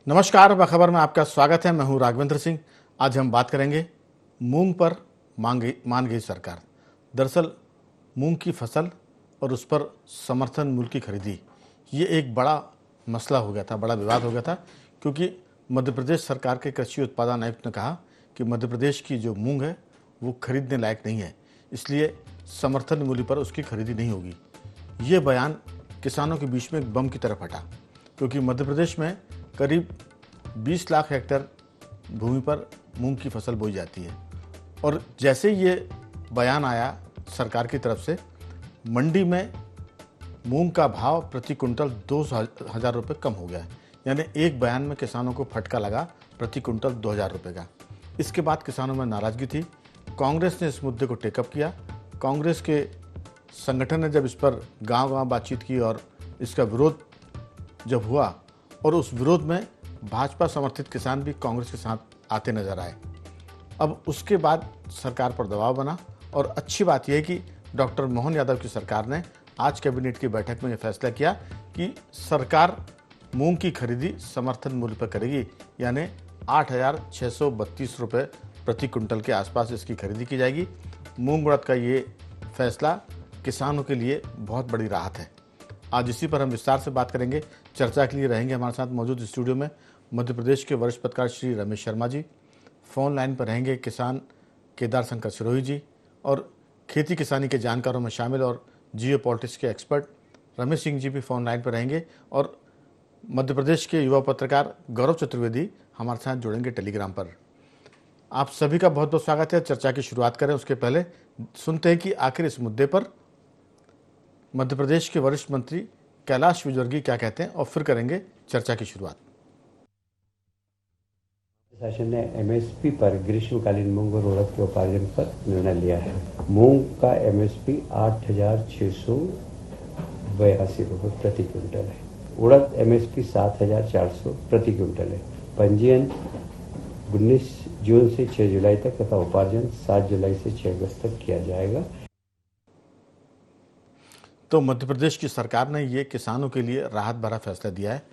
नमस्कार, बखबर में आपका स्वागत है। मैं हूं राघवेंद्र सिंह। आज हम बात करेंगे मूंग पर मान गई सरकार। दरअसल मूंग की फसल और उस पर समर्थन मूल्य की खरीदी, ये एक बड़ा मसला हो गया था, बड़ा विवाद हो गया था, क्योंकि मध्य प्रदेश सरकार के कृषि उत्पादन आयुक्त ने कहा कि मध्य प्रदेश की जो मूंग है वो खरीदने लायक नहीं है, इसलिए समर्थन मूल्य पर उसकी खरीदी नहीं होगी। ये बयान किसानों के बीच में एक बम की तरह फटा, क्योंकि मध्य प्रदेश में करीब 20 लाख हेक्टेयर भूमि पर मूंग की फसल बोई जाती है। और जैसे ये बयान आया सरकार की तरफ से, मंडी में मूंग का भाव प्रति कुंटल 2,000 रुपये कम हो गया है। यानी एक बयान में किसानों को फटका लगा प्रति कुंटल 2,000 रुपये का। इसके बाद किसानों में नाराजगी थी। कांग्रेस ने इस मुद्दे को टेकअप किया। कांग्रेस के संगठन ने जब इस पर गांव-गांव बातचीत की और इसका विरोध जब हुआ, और उस विरोध में भाजपा समर्थित किसान भी कांग्रेस के साथ आते नजर आए। अब उसके बाद सरकार पर दबाव बना, और अच्छी बात यह है कि डॉक्टर मोहन यादव की सरकार ने आज कैबिनेट की बैठक में यह फैसला किया कि सरकार मूंग की खरीदी समर्थन मूल्य पर करेगी, यानी 8,632 रुपये प्रति कुंटल के आसपास इसकी खरीदी की जाएगी। मूंग उड़द का ये फैसला किसानों के लिए बहुत बड़ी राहत है। आज इसी पर हम विस्तार से बात करेंगे। चर्चा के लिए रहेंगे हमारे साथ मौजूद स्टूडियो में मध्य प्रदेश के वरिष्ठ पत्रकार श्री रमेश शर्मा जी, फोन लाइन पर रहेंगे किसान केदार शंकर सिरोही जी, और खेती किसानी के जानकारों में शामिल और जियो पॉलिटिक्स के एक्सपर्ट रमेश सिंह जी भी फोन लाइन पर रहेंगे, और मध्य प्रदेश के युवा पत्रकार गौरव चतुर्वेदी हमारे साथ जुड़ेंगे टेलीग्राम पर। आप सभी का बहुत बहुत स्वागत है। चर्चा की शुरुआत करें उसके पहले सुनते हैं कि आखिर इस मुद्दे पर मध्य प्रदेश के वरिष्ठ मंत्री कैलाश विजयवर्गीय क्या कहते हैं, और फिर करेंगे चर्चा की शुरुआत। शासन ने एमएसपी पर ग्रीष्मकालीन मूंग और उड़द के उपार्जन पर निर्णय लिया है। मूंग का एमएसपी 8,682 रुपये प्रति क्विंटल है। उड़द एमएसपी 7,400 प्रति क्विंटल है। पंजीयन 19 जून से 6 जुलाई तक तथा उपार्जन 7 जुलाई से 6 अगस्त तक किया जाएगा। तो मध्य प्रदेश की सरकार ने ये किसानों के लिए राहत भरा फैसला दिया है।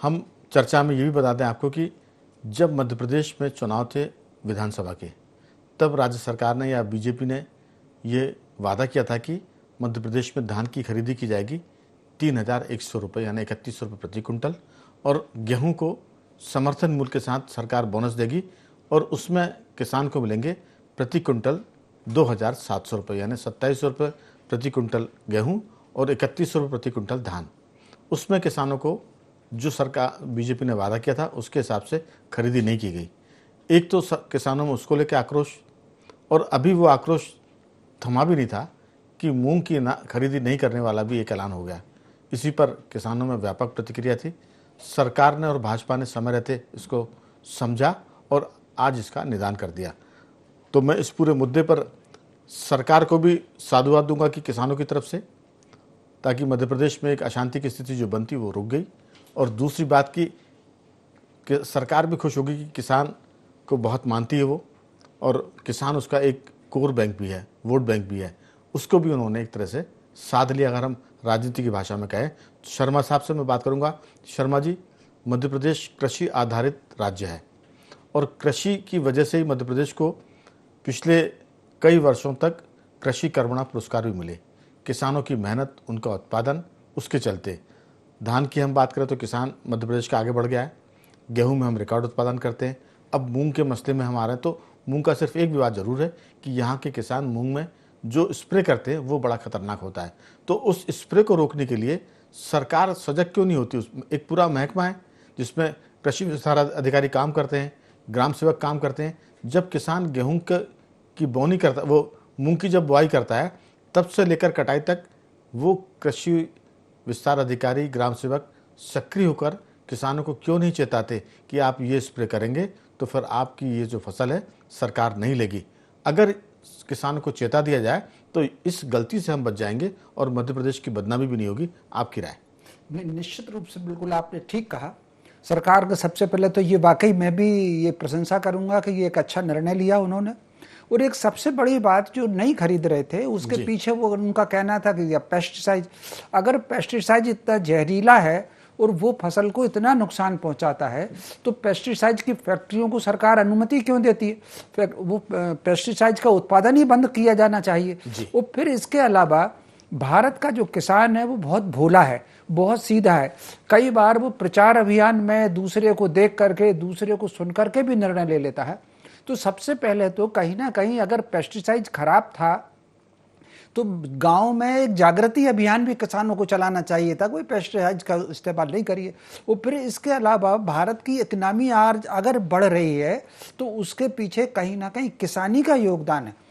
हम चर्चा में ये भी बता दें आपको कि जब मध्य प्रदेश में चुनाव थे विधानसभा के, तब राज्य सरकार ने या बीजेपी ने ये वादा किया था कि मध्य प्रदेश में धान की खरीदी की जाएगी 3,100 रुपये, यानी 31 रुपये प्रति कुंटल, और गेहूं को समर्थन मूल्य के साथ सरकार बोनस देगी, और उसमें किसान को मिलेंगे प्रति कुंटल 2,700 रुपये, यानी 27 रुपये प्रति कुंटल गेहूं और 31 रुपये प्रति कुंटल धान। उसमें किसानों को जो सरकार बीजेपी ने वादा किया था उसके हिसाब से खरीदी नहीं की गई। एक तो किसानों में उसको लेकर आक्रोश, और अभी वो आक्रोश थमा भी नहीं था कि मूंग की खरीदी नहीं करने वाला भी एक ऐलान हो गया। इसी पर किसानों में व्यापक प्रतिक्रिया थी। सरकार ने और भाजपा ने समय रहते इसको समझा और आज इसका निदान कर दिया। तो मैं इस पूरे मुद्दे पर सरकार को भी साधुवाद दूंगा कि किसानों की तरफ से, ताकि मध्य प्रदेश में एक अशांति की स्थिति जो बनती वो रुक गई। और दूसरी बात की कि सरकार भी खुश होगी कि किसान को बहुत मानती है वो, और किसान उसका एक कोर बैंक भी है, वोट बैंक भी है, उसको भी उन्होंने एक तरह से साध लिया, अगर हम राजनीति की भाषा में कहें। शर्मा साहब से मैं बात करूंगा। शर्मा जी, मध्य प्रदेश कृषि आधारित राज्य है, और कृषि की वजह से ही मध्य प्रदेश को पिछले कई वर्षों तक कृषि कर्मणा पुरस्कार भी मिले। किसानों की मेहनत, उनका उत्पादन, उसके चलते धान की हम बात करें तो किसान मध्य प्रदेश का आगे बढ़ गया है। गेहूं में हम रिकॉर्ड उत्पादन करते हैं। अब मूंग के मसले में हम आ रहे हैं, तो मूंग का सिर्फ एक विवाद जरूर है कि यहाँ के किसान मूंग में जो स्प्रे करते हैं वो बड़ा खतरनाक होता है। तो उस स्प्रे को रोकने के लिए सरकार सजग क्यों नहीं होती? उसमें एक पूरा महकमा है जिसमें कृषि विस्तार अधिकारी काम करते हैं, ग्राम सेवक काम करते हैं। जब किसान गेहूँ की बोनी करता, वो मूंग की जब बुआई करता है, तब से लेकर कटाई तक वो कृषि विस्तार अधिकारी, ग्राम सेवक सक्रिय होकर किसानों को क्यों नहीं चेताते कि आप ये स्प्रे करेंगे तो फिर आपकी ये जो फसल है सरकार नहीं लेगी। अगर किसानों को चेता दिया जाए तो इस गलती से हम बच जाएंगे और मध्य प्रदेश की बदनामी भी नहीं होगी। आपकी राय? निश्चित रूप से बिल्कुल आपने ठीक कहा। सरकार का सबसे पहले तो ये वाकई मैं भी ये प्रशंसा करूंगा कि ये एक अच्छा निर्णय लिया उन्होंने। और एक सबसे बड़ी बात, जो नहीं खरीद रहे थे उसके पीछे वो उनका कहना था कि पेस्टिसाइड, अगर पेस्टिसाइड इतना जहरीला है और वो फसल को इतना नुकसान पहुंचाता है, तो पेस्टिसाइड की फैक्ट्रियों को सरकार अनुमति क्यों देती है? वो पेस्टिसाइड का उत्पादन ही बंद किया जाना चाहिए। और फिर इसके अलावा भारत का जो किसान है वो बहुत भोला है, बहुत सीधा है। कई बार वो प्रचार अभियान में दूसरे को देख करके, दूसरे को सुन करके भी निर्णय ले लेता है। तो सबसे पहले तो कहीं ना कहीं अगर पेस्टिसाइड खराब था तो गांव में एक जागृति अभियान भी किसानों को चलाना चाहिए था, कोई पेस्टिसाइड का इस्तेमाल नहीं करिए। और फिर इसके अलावा भारत की इकनॉमी आज अगर बढ़ रही है तो उसके पीछे कहीं ना कहीं किसानी का योगदान है।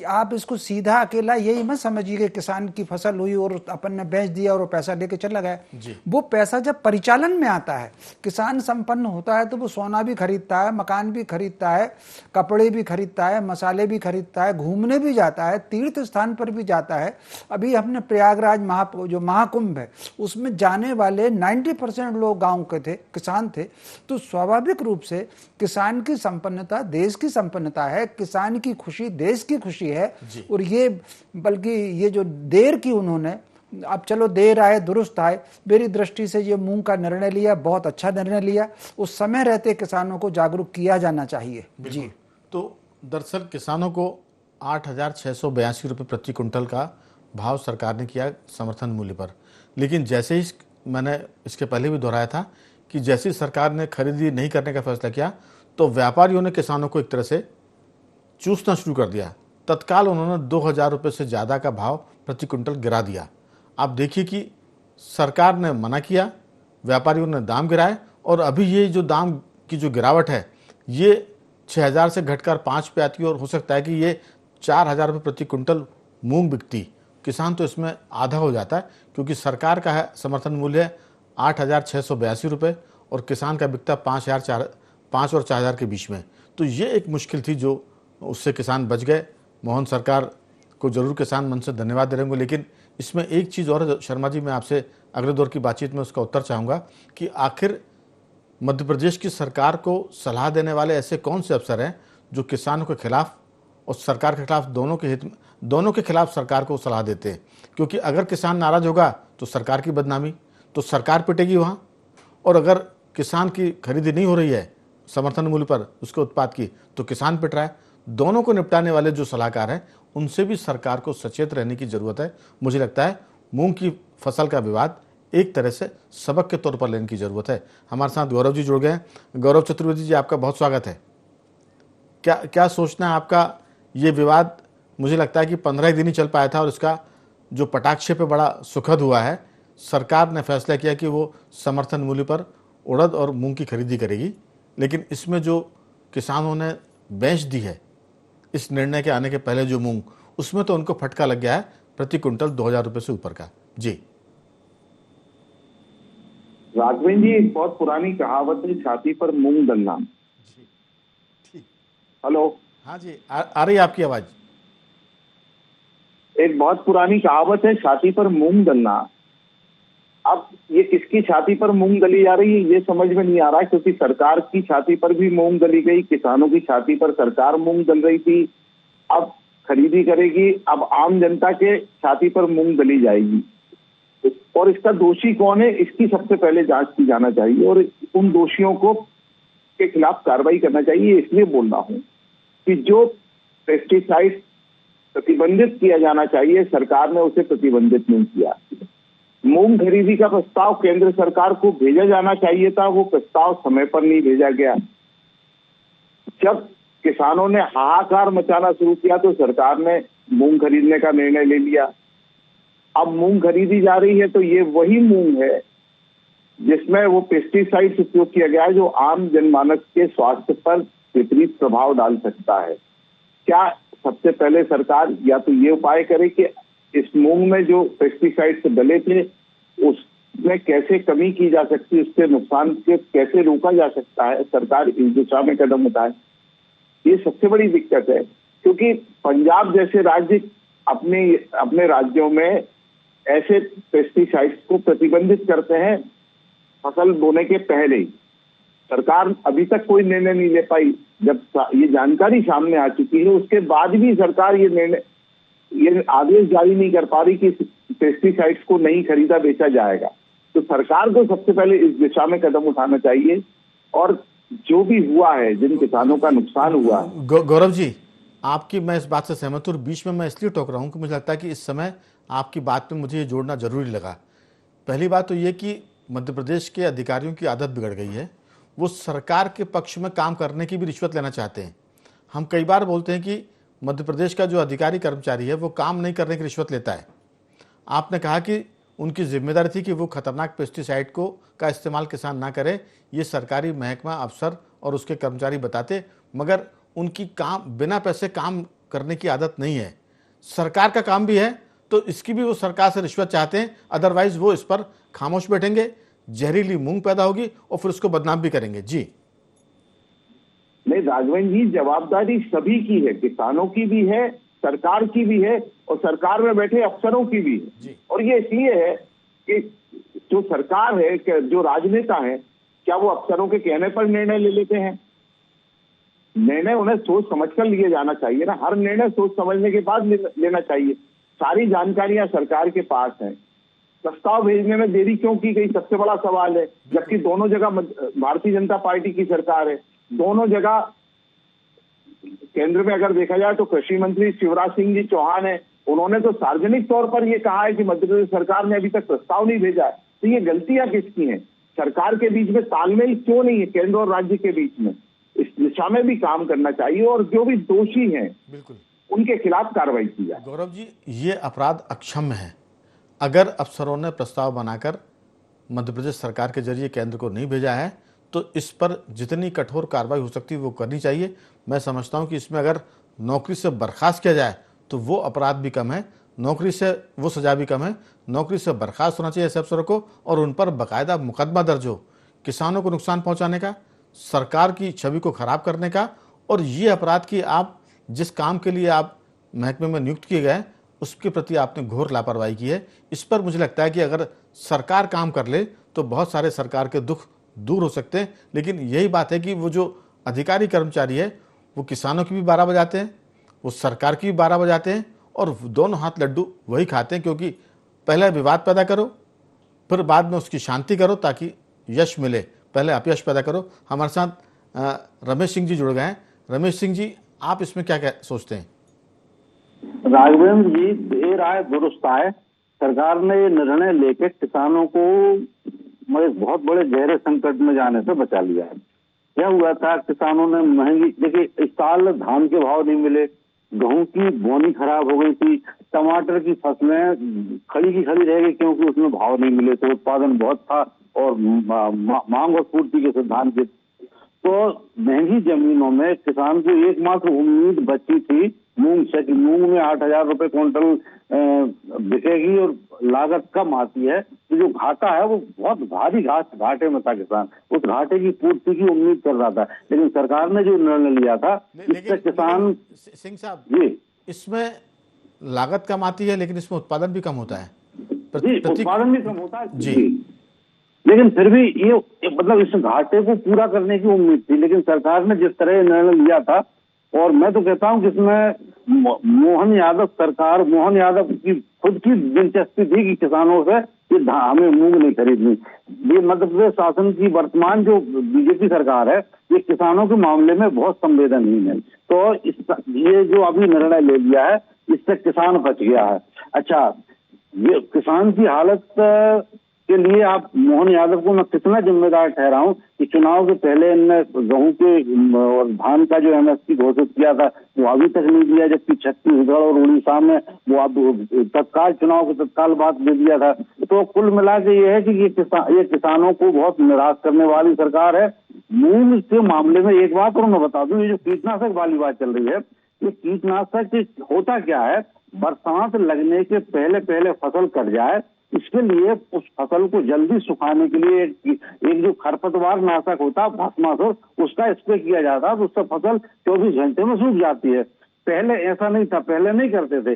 आप इसको सीधा अकेला यही मत समझिए कि किसान की फसल हुई और अपन ने बेच दिया और वो पैसा लेके चला गया। वो पैसा जब परिचालन में आता है, किसान संपन्न होता है, तो वो सोना भी खरीदता है, मकान भी खरीदता है, कपड़े भी खरीदता है, मसाले भी खरीदता है, घूमने भी जाता है, तीर्थ स्थान पर भी जाता है। अभी हमने प्रयागराज जो महाकुंभ है उसमें जाने वाले 90% लोग गाँव के थे, किसान थे। तो स्वाभाविक रूप से किसान की संपन्नता देश की संपन्नता है, किसान की खुशी देश की खुशी है। और ये बल्कि ये जो देर की उन्होंने, अब चलो देर आए दुरुस्त आए, मेरी दृष्टि से ये मूंग का निर्णय लिया, बहुत अच्छा निर्णय लिया। उस समय रहते किसानों को जागरूक किया जाना चाहिए। जी, तो दरअसल किसानों को 8,682 रुपये प्रति कुंटल का भाव सरकार ने किया समर्थन मूल्य पर। लेकिन जैसे ही मैंने इसके पहले भी दोहराया था कि जैसे ही सरकार ने खरीदी नहीं करने का फैसला किया तो व्यापारियों ने किसानों को एक तरह से चूसना शुरू कर दिया। तत्काल उन्होंने 2,000 रुपये से ज़्यादा का भाव प्रति कुंटल गिरा दिया। आप देखिए कि सरकार ने मना किया, व्यापारियों ने दाम गिराए, और अभी ये जो दाम की जो गिरावट है ये 6,000 से घटकर 5 पे आती है, और हो सकता है कि ये 4,000 रुपये प्रति कुंटल मूंग बिकती। किसान तो इसमें आधा हो जाता है, क्योंकि सरकार का है समर्थन मूल्य है 8,682 रुपये और किसान का बिकता 5 और 4,000 के बीच में। तो ये एक मुश्किल थी जो उससे किसान बच गए। मोहन सरकार को जरूर किसान मन से धन्यवाद दे रहेंगे। लेकिन इसमें एक चीज़ और शर्मा जी, मैं आपसे अगले दौर की बातचीत में उसका उत्तर चाहूँगा कि आखिर मध्य प्रदेश की सरकार को सलाह देने वाले ऐसे कौन से अफसर हैं जो किसानों के खिलाफ और सरकार के खिलाफ, दोनों के खिलाफ सरकार को सलाह देते हैं? क्योंकि अगर किसान नाराज होगा तो सरकार की बदनामी, तो सरकार पिटेगी वहाँ, और अगर किसान की खरीदी नहीं हो रही है समर्थन मूल्य पर उसके उत्पाद की, तो किसान पिट रहा है। दोनों को निपटाने वाले जो सलाहकार हैं उनसे भी सरकार को सचेत रहने की जरूरत है। मुझे लगता है मूंग की फसल का विवाद एक तरह से सबक के तौर पर लेने की जरूरत है। हमारे साथ गौरव जी जुड़ गए हैं। गौरव चतुर्वेदी जी, आपका बहुत स्वागत है। क्या सोचना है आपका? ये विवाद मुझे लगता है कि 15 दिन ही चल पाया था और इसका जो पटाक्षेप पे बड़ा सुखद हुआ है। सरकार ने फैसला किया कि वो समर्थन मूल्य पर उड़द और मूंग की खरीदी करेगी, लेकिन इसमें जो किसानों ने बेच दी है इस निर्णय के आने के पहले जो मूंग, उसमें तो उनको फटका लग गया है प्रति कुंटल 2,000 रुपये से ऊपर का। जी राघवेंद्र जी, एक बहुत पुरानी कहावत है, छाती पर मूंग डलना। हेलो, हाँ जी, आ रही है आपकी आवाज। एक बहुत पुरानी कहावत है, छाती पर मूंग डलना। अब ये किसकी छाती पर मूंग डली जा रही है ये समझ में नहीं आ रहा है, क्योंकि सरकार की छाती पर भी मूंग डली गई, किसानों की छाती पर सरकार मूंग डल रही थी, अब खरीदी करेगी, अब आम जनता के छाती पर मूंग डली जाएगी। और इसका दोषी कौन है, इसकी सबसे पहले जांच की जाना चाहिए और उन दोषियों को के खिलाफ कार्रवाई करना चाहिए। इसलिए बोल रहा हूँ कि जो पेस्टिसाइड प्रतिबंधित किया जाना चाहिए, सरकार ने उसे प्रतिबंधित नहीं किया। मूंग खरीदी का प्रस्ताव केंद्र सरकार को भेजा जाना चाहिए था, वो प्रस्ताव समय पर नहीं भेजा गया। जब किसानों ने हाहाकार मचाना शुरू किया तो सरकार ने मूंग खरीदने का निर्णय ले लिया। अब मूंग खरीदी जा रही है तो ये वही मूंग है जिसमें वो पेस्टिसाइड उपयोग किया गया है, जो आम जनमानस के स्वास्थ्य पर विपरीत प्रभाव डाल सकता है। क्या सबसे पहले सरकार या तो ये उपाय करे कि इस मूंग में जो पेस्टिसाइड से डले थे उसमें कैसे कमी की जा सकती है, उसके नुकसान के कैसे रोका जा सकता है, सरकार इस दिशा में कदम उठाए। ये सबसे बड़ी दिक्कत है, क्योंकि पंजाब जैसे राज्य अपने राज्यों में ऐसे पेस्टिसाइड्स को प्रतिबंधित करते हैं फसल बोने के पहले ही। सरकार अभी तक कोई निर्णय नहीं ले पाई। जब ये जानकारी सामने आ चुकी है उसके बाद भी सरकार ये आदेश जारी नहीं कर पा रही कि पेस्टिसाइड्स को नहीं खरीदा बेचा जाएगा। तो सरकार को सबसे पहले इस दिशा में कदम उठाना चाहिए। और जो भी हुआ है, जिन किसानों का नुकसान हुआ है, गौरव जी, आपकी मैं इस बात से सहमत हूँ। बीच में मैं इसलिए टोक रहा हूँ कि मुझे लगता है कि इस समय आपकी बात में मुझे ये जोड़ना जरूरी लगा। पहली बात तो ये कि मध्य प्रदेश के अधिकारियों की आदत बिगड़ गई है, वो सरकार के पक्ष में काम करने की भी रिश्वत लेना चाहते हैं। हम कई बार बोलते हैं कि मध्य प्रदेश का जो अधिकारी कर्मचारी है वो काम नहीं करने की रिश्वत लेता है। आपने कहा कि उनकी जिम्मेदारी थी कि वो खतरनाक पेस्टिसाइड का इस्तेमाल किसान ना करे, ये सरकारी महकमा अफसर और उसके कर्मचारी बताते, मगर उनकी काम बिना पैसे काम करने की आदत नहीं है। सरकार का काम भी है तो इसकी भी वो सरकार से रिश्वत चाहते हैं, अदरवाइज वो इस पर खामोश बैठेंगे, जहरीली मूंग पैदा होगी और फिर उसको बदनाम भी करेंगे। जी नहीं राघवेंद्र जी, जवाबदारी सभी की है, किसानों की भी है, सरकार की भी है और सरकार में बैठे अफसरों की भी है। और ये इसलिए है कि जो सरकार है, जो राजनेता है, क्या वो अफसरों के कहने पर निर्णय ले लेते हैं? निर्णय उन्हें सोच समझकर लिए जाना चाहिए ना। हर निर्णय सोच समझने के बाद लेना चाहिए। सारी जानकारियां सरकार के पास है। प्रस्ताव भेजने में देरी क्यों की गई, सबसे बड़ा सवाल है। जबकि दोनों जगह भारतीय जनता पार्टी की सरकार है, दोनों जगह केंद्र में अगर देखा जाए तो कृषि मंत्री शिवराज सिंह जी चौहान है, उन्होंने तो सार्वजनिक तौर पर यह कहा है कि मध्य प्रदेश सरकार ने अभी तक प्रस्ताव नहीं भेजा है। तो ये गलतियां किसकी हैं? सरकार के बीच में तालमेल क्यों नहीं है केंद्र और राज्य के बीच में? इस दिशा में भी काम करना चाहिए और जो भी दोषी हैं बिल्कुल उनके खिलाफ कार्रवाई की जाए। गौरव जी, ये अपराध अक्षम्य है। अगर अफसरों ने प्रस्ताव बनाकर मध्य प्रदेश सरकार के जरिए केंद्र को नहीं भेजा है तो इस पर जितनी कठोर कार्रवाई हो सकती है वो करनी चाहिए। मैं समझता हूं कि इसमें अगर नौकरी से बर्खास्त किया जाए तो वो अपराध भी कम है, नौकरी से वो सजा भी कम है। नौकरी से बर्खास्त होना चाहिए ऐसे अफसरों को और उन पर बाकायदा मुकदमा दर्ज हो, किसानों को नुकसान पहुंचाने का, सरकार की छवि को खराब करने का। और ये अपराध कि आप जिस काम के लिए आप महकमे में नियुक्त किए गए उसके प्रति आपने घोर लापरवाही की है। इस पर मुझे लगता है कि अगर सरकार काम कर ले तो बहुत सारे सरकार के दुख दूर हो सकते हैं। लेकिन यही बात है कि वो जो अधिकारी कर्मचारी है वो किसानों की भी 12 बजाते हैं, वो सरकार की भी 12 बजाते हैं और दोनों हाथ लड्डू वही खाते हैं। क्योंकि पहले विवाद पैदा करो फिर बाद में उसकी शांति करो ताकि यश मिले, पहले अपयश पैदा करो। हमारे साथ रमेश सिंह जी जुड़ गए हैं। रमेश सिंह जी, आप इसमें क्या सोचते हैं? राघवेंद्र जी, देर आए दुरुस्त आए। सरकार ने ये निर्णय लेकर किसानों को एक बहुत बड़े गहरे संकट में जाने से बचा लिया है। क्या हुआ था, किसानों ने महंगी, देखिए इस साल धान के भाव नहीं मिले, गेहूं की बोनी खराब हो गई थी, टमाटर की फसलें खड़ी की खड़ी रह गई क्योंकि उसमें भाव नहीं मिले थे, उत्पादन बहुत था और मांग और पूर्ति के सिद्धांत के। तो महंगी जमीनों में किसान को एकमात्र उम्मीद बची थी मूंग से कि मूंग में 8,000 रुपए क्विंटल बिकेगी और लागत कम आती है। तो जो घाटा है वो बहुत भारी घाटे में था किसान, उस घाटे की पूर्ति की उम्मीद कर रहा था। लेकिन सरकार ने जो निर्णय लिया था इससे किसान, सिंह साहब जी, इसमें लागत कम आती है लेकिन इसमें उत्पादन भी कम होता है। उत्पादन भी कम होता है जी। लेकिन फिर भी ये मतलब इस घाटे को पूरा करने की उम्मीद थी। लेकिन सरकार ने जिस तरह निर्णय लिया था, और मैं तो कहता हूं कि इसमें मोहन यादव की खुद की दिलचस्पी थी कि किसानों से ये हमें मूंग नहीं खरीदनी। ये मध्य प्रदेश शासन की वर्तमान जो बीजेपी सरकार है ये किसानों के मामले में बहुत संवेदनहीन है। तो ये जो अभी निर्णय ले लिया है इससे किसान बच गया है। अच्छा, ये किसान की हालत के लिए आप मोहन यादव को मैं कितना जिम्मेदार ठहराऊं कि चुनाव के पहले इनने गेहूं के और धान का जो एमएसपी घोषित किया था वो अभी तक नहीं दिया, जबकि छत्तीसगढ़ और उड़ीसा में वो अब तत्काल चुनाव के तत्काल बाद दे दिया था। तो कुल मिला के ये है कि ये किसानों को बहुत निराश करने वाली सरकार है। मूंग के मामले में एक बात और मैं बता दूं, ये जो कीटनाशक वाली बात चल रही है, ये कीटनाशक होता क्या है, बरसात लगने के पहले फसल कट जाए, इसके लिए उस फसल को जल्दी सुखाने के लिए एक जो खरपतवार नाशक होता है भस्मासुर, उसका स्प्रे किया जाता है तो उससे फसल 24 घंटे में सूख जाती है। पहले ऐसा नहीं था, पहले नहीं करते थे।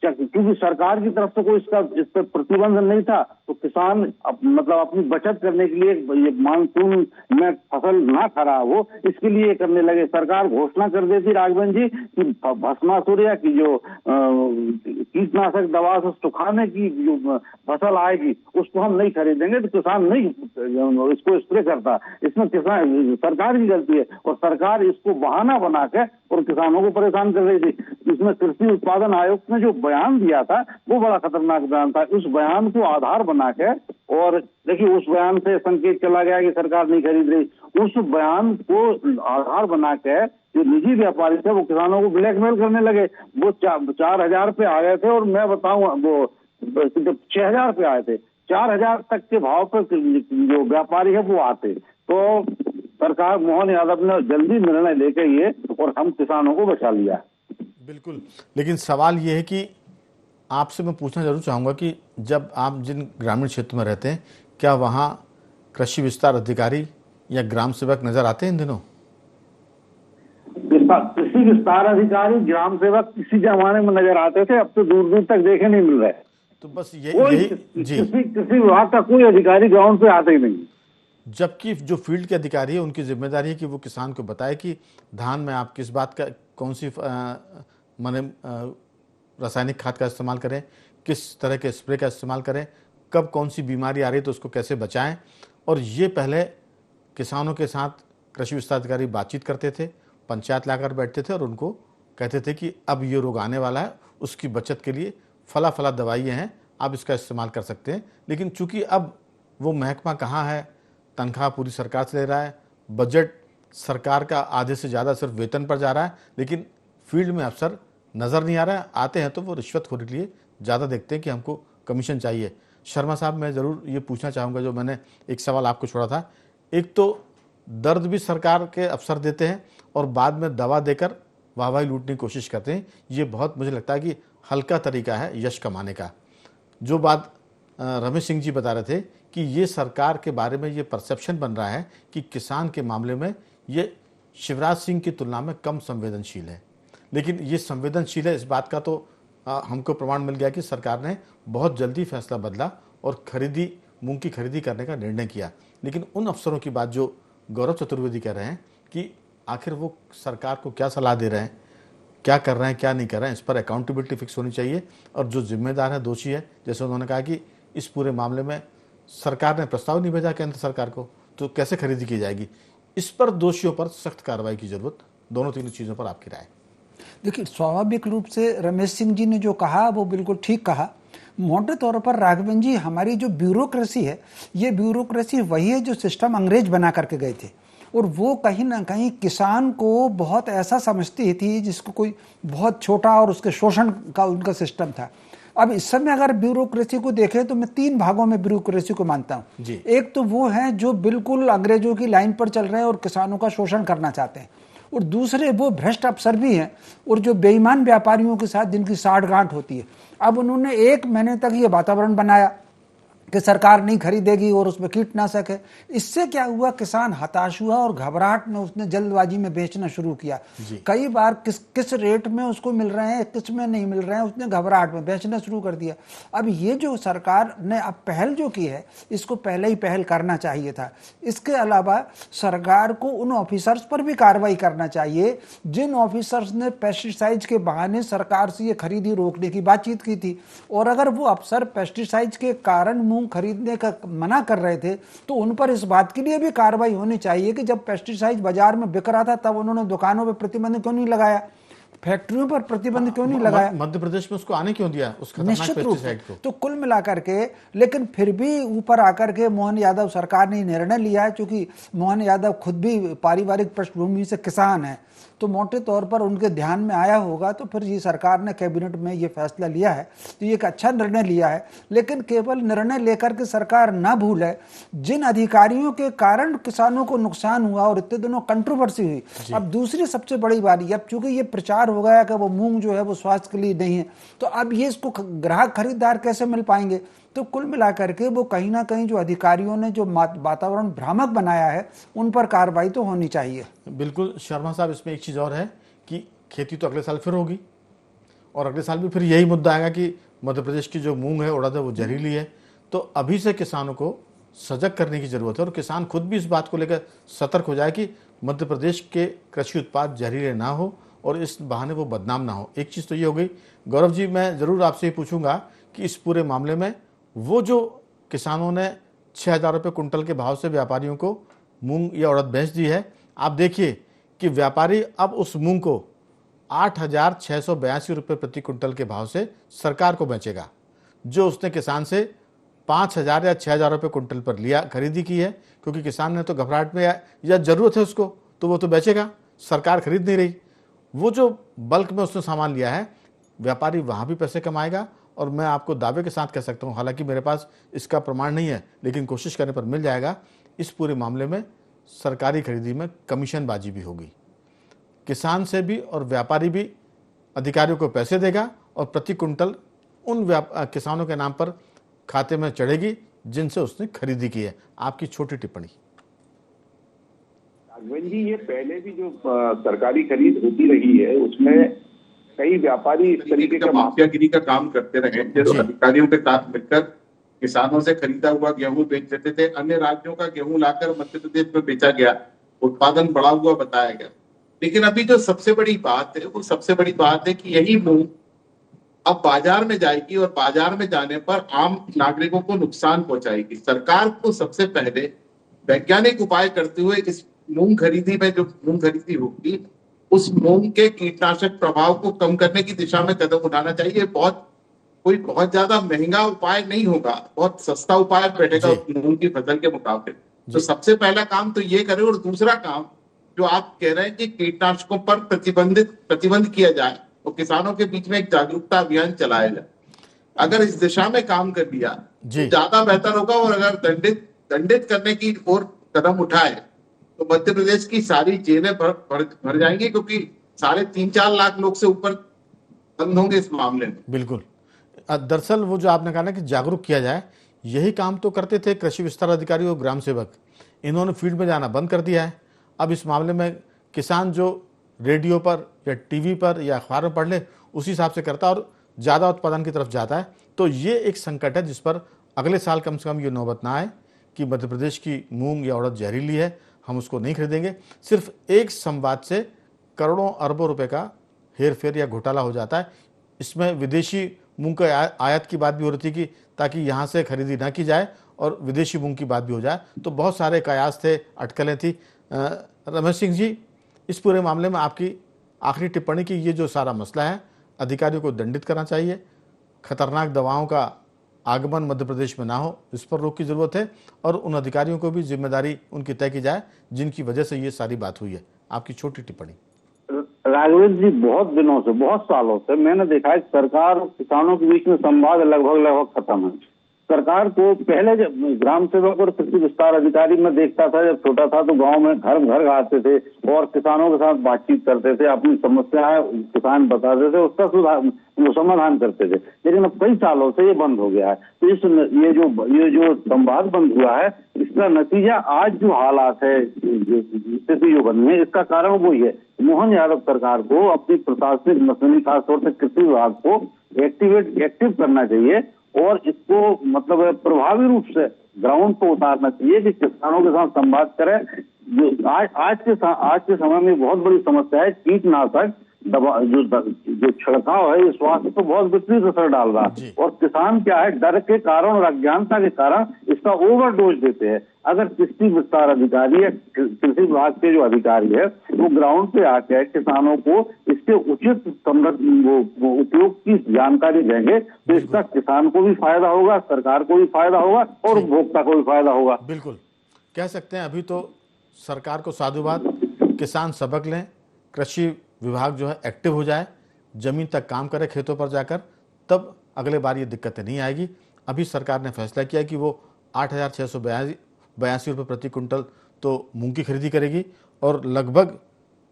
क्योंकि सरकार की तरफ से कोई इस पर प्रतिबंध नहीं था, तो किसान मतलब अपनी बचत करने के लिए ये मानसून में फसल ना खराब हो, इसके लिए करने लगे। सरकार घोषणा कर देती राघवन जी कि भस्मासुर या की जो कीटनाशक दवा से सुखाने की जो फसल आएगी उसको हम नहीं खरीदेंगे, तो किसान नहीं इसको स्प्रे करता। इसमें किसान सरकार की गलती है, और सरकार इसको बहाना बना के और किसानों को परेशान कर रही थी। इसमें कृषि उत्पादन आयोग ने जो बयान दिया था वो बड़ा खतरनाक बयान था। उस बयान को आधार बना के, और देखिए उस बयान से संकेत चला गया कि सरकार नहीं खरीद रही। उस बयान को आधार बना के जो निजी व्यापारी थे वो किसानों को ब्लैकमेल करने लगे। वो 4,000 पे आ गए थे, और मैं बताऊं वो 6,000 पे आए थे। 4,000 तक के भाव पर जो व्यापारी है वो आते। तो सरकार मोहन यादव ने जल्दी निर्णय लेके ये और हम किसानों को बचा लिया। बिल्कुल, लेकिन सवाल ये है कि आपसे मैं पूछना जरूर चाहूँगा कि जब आप जिन ग्रामीण क्षेत्र में रहते हैं, क्या वहाँ कृषि विस्तार अधिकारी या ग्राम सेवक नजर आते हैं इन दिनों? कृषि विस्तार अधिकारी, ग्राम सेवक किसी जमाने में नजर आते थे, अब तो दूर दूर तक देखे नहीं मिल रहे। तो बस यही जी, कृषि विभाग का कोई अधिकारी ग्राउंड पे आते ही नहीं। जबकि जो फील्ड के अधिकारी है उनकी जिम्मेदारी है कि वो किसान को बताए कि धान में आप किस बात का कौन सी माने रासायनिक खाद का इस्तेमाल करें, किस तरह के स्प्रे का इस्तेमाल करें, कब कौन सी बीमारी आ रही है तो उसको कैसे बचाएं। और ये पहले किसानों के साथ कृषि विस्तार अधिकारी बातचीत करते थे, पंचायत लाकर बैठते थे और उनको कहते थे कि अब ये रोग आने वाला है, उसकी बचत के लिए फला फला दवाइयाँ हैं, आप इसका इस्तेमाल कर सकते हैं। लेकिन चूंकि अब वो महकमा कहाँ है, तनख्वाह पूरी सरकार से ले रहा है, बजट सरकार का आधे से ज़्यादा सिर्फ वेतन पर जा रहा है, लेकिन फील्ड में अफसर नज़र नहीं आ रहा है। आते हैं तो वो रिश्वतखोरी के लिए ज़्यादा देखते हैं कि हमको कमीशन चाहिए। शर्मा साहब, मैं ज़रूर ये पूछना चाहूँगा, जो मैंने एक सवाल आपको छोड़ा था, एक तो दर्द भी सरकार के अफसर देते हैं और बाद में दवा देकर वाहवाही लूटने की कोशिश करते हैं। ये बहुत मुझे लगता है कि हल्का तरीका है यश कमाने का। जो बात रमेश सिंह जी बता रहे थे कि ये सरकार के बारे में ये परसेप्शन बन रहा है कि किसान के मामले में ये शिवराज सिंह की तुलना में कम संवेदनशील है, लेकिन ये संवेदनशील है इस बात का तो हमको प्रमाण मिल गया कि सरकार ने बहुत जल्दी फैसला बदला और मूंग की खरीदी करने का निर्णय किया। लेकिन उन अफसरों की बात जो गौरव चतुर्वेदी कह रहे हैं कि आखिर वो सरकार को क्या सलाह दे रहे हैं, क्या कर रहे हैं, क्या नहीं कर रहे हैं, इस पर अकाउंटेबिलिटी फिक्स होनी चाहिए। और जो जिम्मेदार है, दोषी है, जैसे उन्होंने कहा कि इस पूरे मामले में सरकार ने प्रस्ताव नहीं भेजा केंद्र सरकार को, तो कैसे खरीदी की जाएगी। इस पर दोषियों पर सख्त कार्रवाई की जरूरत। दोनों तीनों चीज़ों पर आपकी राय? देखिए, स्वाभाविक रूप से रमेश सिंह जी ने जो कहा वो बिल्कुल ठीक कहा। मोटे तौर पर राघवन जी, हमारी जो ब्यूरोक्रेसी है, ये ब्यूरोक्रेसी वही है जो सिस्टम अंग्रेज बना करके गए थे, और वो कहीं ना कहीं किसान को बहुत ऐसा समझती थी जिसको कोई बहुत छोटा और उसके शोषण का उनका सिस्टम था। अब इस समय अगर ब्यूरोक्रेसी को देखें तो मैं 3 भागों में ब्यूरोक्रेसी को मानता हूँ। एक तो वो है जो बिल्कुल अंग्रेजों की लाइन पर चल रहे हैं और किसानों का शोषण करना चाहते हैं, और दूसरे वो भ्रष्ट अफसर भी हैं और जो बेईमान व्यापारियों के साथ जिनकी साठगांठ होती है। अब उन्होंने 1 महीने तक ये वातावरण बनाया कि सरकार नहीं खरीदेगी और उसमें कीटनाशक है। इससे क्या हुआ, किसान हताश हुआ और घबराहट में उसने जल्दबाजी में बेचना शुरू किया। कई बार किस रेट में उसको मिल रहे हैं, किस में नहीं मिल रहे हैं, उसने घबराहट में बेचना शुरू कर दिया। अब ये जो सरकार ने अब पहल जो की है, इसको पहले ही पहल करना चाहिए था। इसके अलावा सरकार को उन ऑफिसर्स पर भी कार्रवाई करना चाहिए जिन ऑफिसर्स ने पेस्टिसाइड्स के बहाने सरकार से ये खरीदी रोकने की बातचीत की थी, और अगर वो अफसर पेस्टिसाइड्स के कारण मूंग खरीदने का मना कर रहे थे तो उन पर इस बात के लिए भी कार्रवाई होनी चाहिए कि जब पेस्टिसाइड बाजार में बिक रहा था तब उन्होंने दुकानों पर प्रतिबंध क्यों नहीं लगाया, फैक्ट्रियों पर प्रतिबंध क्यों नहीं लगाया, मध्य प्रदेश में उसको आने क्यों दिया उस निश्चित रूप से। तो कुल मिलाकर के, लेकिन फिर भी ऊपर आकर के मोहन यादव सरकार ने निर्णय लिया है, क्योंकि मोहन यादव खुद भी पारिवारिक पृष्ठभूमि से किसान है, तो मोटे तौर पर उनके ध्यान में आया होगा, तो फिर ये सरकार ने कैबिनेट में ये फैसला लिया है, तो ये एक अच्छा निर्णय लिया है। लेकिन केवल निर्णय लेकर के सरकार ना भूले जिन अधिकारियों के कारण किसानों को नुकसान हुआ और इतने दिनों कंट्रोवर्सी हुई। अब दूसरी सबसे बड़ी बात, अब चूंकि ये प्रचार हो गया कि वो मूंग जो है वो स्वास्थ्य के लिए नहीं है, तो अब ये इसको ग्राहक खरीदार कैसे मिल पाएंगे। तो कुल मिलाकर के वो कहीं ना कहीं जो अधिकारियों ने जो वातावरण भ्रामक बनाया है उन पर कार्रवाई तो होनी चाहिए। बिल्कुल शर्मा साहब, इसमें एक चीज़ और है कि खेती तो अगले साल फिर होगी और अगले साल भी फिर यही मुद्दा आएगा कि मध्य प्रदेश की जो मूंग है, उड़द है, वो जहरीली है। तो अभी से किसानों को सजग करने की ज़रूरत है और किसान खुद भी इस बात को लेकर सतर्क हो जाए कि मध्य प्रदेश के कृषि उत्पाद जहरीले ना हो और इस बहाने वो बदनाम ना हो। एक चीज़ तो ये हो गई। गौरव जी, मैं ज़रूर आपसे ये पूछूंगा कि इस पूरे मामले में वो जो किसानों ने 6,000 रुपये कुंटल के भाव से व्यापारियों को मूंग या उड़द बेच दी है, आप देखिए कि व्यापारी अब उस मूंग को 8,682 रुपये प्रति कुंटल के भाव से सरकार को बेचेगा, जो उसने किसान से 5,000 या 6,000 रुपये कुंटल पर लिया, खरीदी की है। क्योंकि किसान ने तो घबराहट में या ज़रूरत है उसको, तो वो तो बेचेगा, सरकार खरीद नहीं रही। वो जो बल्क में उसने सामान लिया है, व्यापारी वहाँ भी पैसे कमाएगा। और मैं आपको दावे के साथ कह सकता हूँ, हालांकि मेरे पास इसका प्रमाण नहीं है, लेकिन कोशिश करने पर मिल जाएगा, इस पूरे मामले में सरकारी खरीदी में कमीशनबाजी भी होगी। किसान से भी और व्यापारी भी अधिकारियों को पैसे देगा और प्रति कुंटल उन किसानों के नाम पर खाते में चढ़ेगी जिनसे उसने खरीदी की है। आपकी छोटी टिप्पणी। राघवन जी, ये पहले भी जो सरकारी खरीद होती रही है उसमें कई व्यापारी इस तरीके का माफियागिरी का काम करते रहे, जो अधिकारियों के साथ मिलकर किसानों से खरीदा हुआ गेहूं बेच देते थे। अन्य राज्यों का गेहूं लाकर मध्य प्रदेश में बेचा गया, उत्पादन बढ़ा हुआ बताया गया। लेकिन अभी जो सबसे बड़ी बात है, वो सबसे बड़ी बात है कि यही मूंग अब बाजार में जाएगी और बाजार में जाने पर आम नागरिकों को नुकसान पहुंचाएगी। सरकार को सबसे पहले वैज्ञानिक उपाय करते हुए इस मूंग खरीदी में, जो मूंग खरीदी होगी, उस मूंग के कीटनाशक प्रभाव को कम करने की दिशा में कदम उठाना चाहिए। कोई बहुत ज्यादा महंगा उपाय नहीं होगा, बहुत सस्ता उपाय बैठेगा मूंग की फसल के मुकाबले। तो सबसे पहला काम तो ये करें। और दूसरा काम जो आप कह रहे हैं कि कीटनाशकों पर प्रतिबंध किया जाए और किसानों के बीच में एक जागरूकता अभियान चलाया जाए। अगर इस दिशा में काम कर लिया तो ज्यादा बेहतर होगा। और अगर दंडित करने की ओर कदम उठाए तो मध्य प्रदेश की सारी जेलें भर जाएंगी, क्योंकि 3.5-4 लाख लोग से ऊपर बंद होंगे इस मामले में। बिल्कुल। दरअसल वो जो आपने कहा ना कि जागरूक किया जाए, यही काम तो करते थे कृषि विस्तार अधिकारी और ग्राम सेवक। इन्होंने फील्ड में जाना बंद कर दिया है। अब इस मामले में किसान जो रेडियो पर या टीवी पर या अखबार में पढ़ ले, उसी हिसाब से करता है और ज़्यादा उत्पादन की तरफ जाता है। तो ये एक संकट है जिस पर अगले साल कम से कम ये नौबत ना आए कि मध्य प्रदेश की मूंग या उड़द जहरीली है, हम उसको नहीं खरीदेंगे। सिर्फ एक संवाद से करोड़ों अरबों रुपए का हेर फेर या घोटाला हो जाता है। इसमें विदेशी मूंग के आयात की बात भी हो रही थी कि ताकि यहाँ से खरीदी ना की जाए और विदेशी मूंग की बात भी हो जाए। तो बहुत सारे कयास थे, अटकलें थी। रमेश सिंह जी, इस पूरे मामले में आपकी आखिरी टिप्पणी की ये जो सारा मसला है, अधिकारियों को दंडित करना चाहिए, खतरनाक दवाओं का आगमन मध्य प्रदेश में ना हो, इस पर रोक की जरूरत है और उन अधिकारियों को भी जिम्मेदारी उनकी तय की जाए जिनकी वजह से ये सारी बात हुई है। आपकी छोटी टिप्पणी। राघवेंद्र जी, बहुत दिनों से, बहुत सालों से मैंने देखा है सरकार और किसानों के बीच में संवाद लगभग खत्म है। सरकार को पहले जब ग्राम सेवक और कृषि विस्तार अधिकारी में देखता था, जब छोटा था तो गांव में घर घर आते थे और किसानों के साथ बातचीत करते थे, अपनी समस्याएं किसान बताते थे, उसका समाधान करते थे। लेकिन अब कई सालों से ये बंद हो गया है। तो ये जो संवाद बंद हुआ है, इसका नतीजा आज जो हालात है, स्थिति जो बनी है, इसका कारण वही है। मोहन यादव सरकार को अपनी प्रशासनिक मशीनरी, खासतौर से कृषि विभाग को एक्टिव करना चाहिए और इसको मतलब प्रभावी रूप से ग्राउंड पर उतारना चाहिए कि किसानों के साथ संवाद करें। जो आज के समय में बहुत बड़ी समस्या है, कीटनाशक दवा जो छिड़काव है, ये स्वास्थ्य को बहुत विपरीत असर डाल रहा है। और किसान क्या है, डर के कारण और अज्ञानता के कारण इसका ओवरडोज देते हैं। अगर कृषि विस्तार अधिकारी या कृषि विभाग के जो अधिकारी है वो ग्राउंड पे आकर किसानों को इसके उचित उपयोग की जानकारी देंगे तो इसका किसान को भी फायदा होगा, सरकार को भी फायदा होगा और उपभोक्ता को भी फायदा होगा। बिल्कुल कह सकते हैं। अभी तो सरकार को साधुवाद, किसान सबक लें, कृषि विभाग जो है एक्टिव हो जाए, जमीन तक काम करे खेतों पर जाकर, तब अगले बार ये दिक्कतें नहीं आएगी। अभी सरकार ने फैसला किया कि वो 8,682 रुपये प्रति कुंटल तो मूंग की खरीदी करेगी और लगभग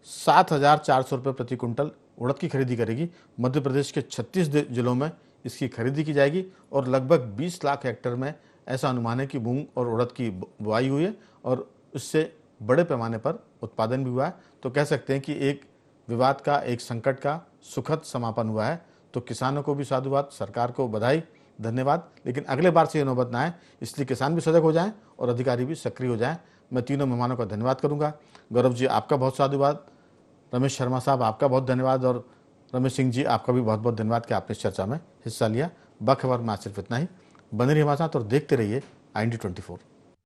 7,400 रुपये प्रति कुंटल उड़द की खरीदी करेगी। मध्य प्रदेश के 36 जिलों में इसकी खरीदी की जाएगी और लगभग 20 लाख हेक्टेयर में ऐसा अनुमान है कि मूंग और उड़द की बुआई हुई है और इससे बड़े पैमाने पर उत्पादन भी हुआ है। तो कह सकते हैं कि एक विवाद का, एक संकट का सुखद समापन हुआ है। तो किसानों को भी साधुवाद, सरकार को बधाई, धन्यवाद। लेकिन अगले बार से ये नौबत ना आए, इसलिए किसान भी सजग हो जाएं और अधिकारी भी सक्रिय हो जाएं। मैं तीनों मेहमानों का धन्यवाद करूंगा। गौरव जी, आपका बहुत साधुवाद। रमेश शर्मा साहब, आपका बहुत धन्यवाद। और रमेश सिंह जी, आपका भी बहुत बहुत धन्यवाद कि आपने इस चर्चा में हिस्सा लिया। बखबर में आज सिर्फ इतना ही। बने रहिए हमारे साथ और देखते रहिए IND24।